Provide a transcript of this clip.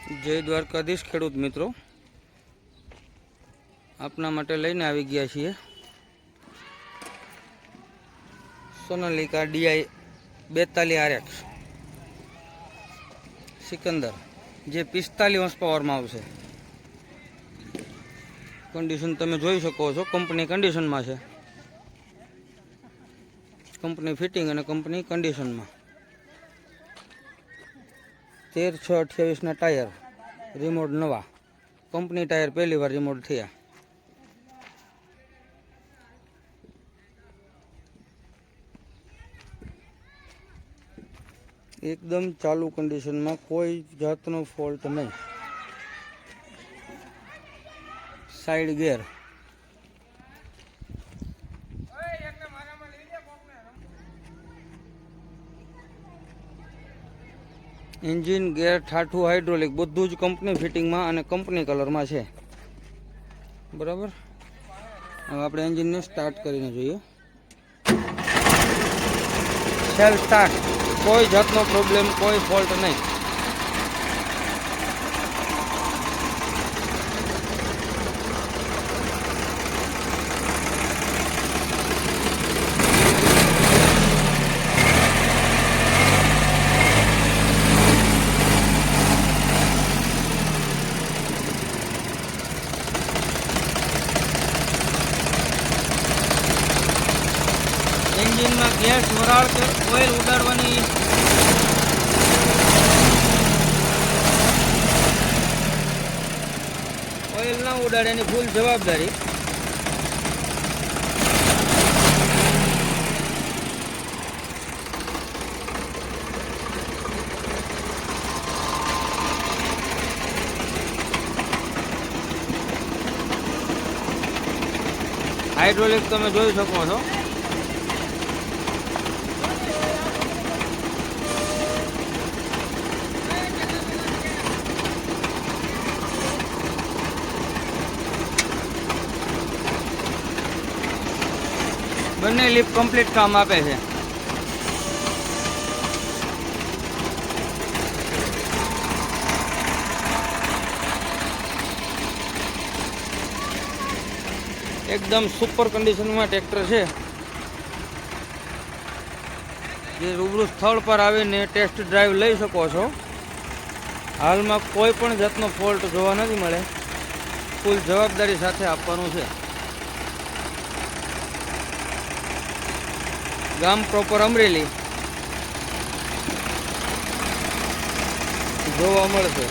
જય દ્વારકાધીશ ખેડૂત મિત્રો, આપના માટે લઈને આવી ગયા છીએ સોનાલિકા DI 42 RX સિકંદર, જે 45 હોર્સ પાવરમાં આવશે। કન્ડિશન તમે જોઈ શકો છો, કંપની કન્ડિશનમાં છે, કંપની ફિટિંગ અને કંપની કન્ડિશનમાં। 13/6/28 ટાયર, રિમોટ નવા, કંપની ટાયર પહેલી વાર રિમોટ થયા। એકદમ ચાલુ કન્ડિશનમાં, કોઈ જાતનો ફોલ્ટ નહીં। સાઈડ ગેર, એન્જિન, ગેર, ઠાઠું, હાઇડ્રોલિક બધું જ કંપની ફિટિંગમાં અને કંપની કલરમાં છે, બરાબર। હવે આપણે એન્જિનને સ્ટાર્ટ કરીને જોઈએ। સેલ્ફ સ્ટાર્ટ, કોઈ જાતનો પ્રોબ્લેમ, કોઈ ફોલ્ટ નહીં। એન્જિનમાં ગેસ, વરાળ કે ઓઇલ ઉડાડવાની ઓઇલ ના ઉડાડે એની ફૂલ જવાબદારી। હાઇડ્રોલિક તમે જોઈ શકો છો, બંને લિપ કમ્પ્લીટ કામ આપે છે। એકદમ સુપર કન્ડિશનમાં ટ્રેક્ટર છે, જે રૂબરૂ સ્થળ પર આવીને ટેસ્ટ ડ્રાઈવ લઈ શકો છો। હાલમાં કોઈ પણ જાતનો ફોલ્ટ જોવા નથી મળે, ફૂલ જવાબદારી સાથે આપવાનું છે। ગામ પ્રોપર અમરેલી જોવા મળશે।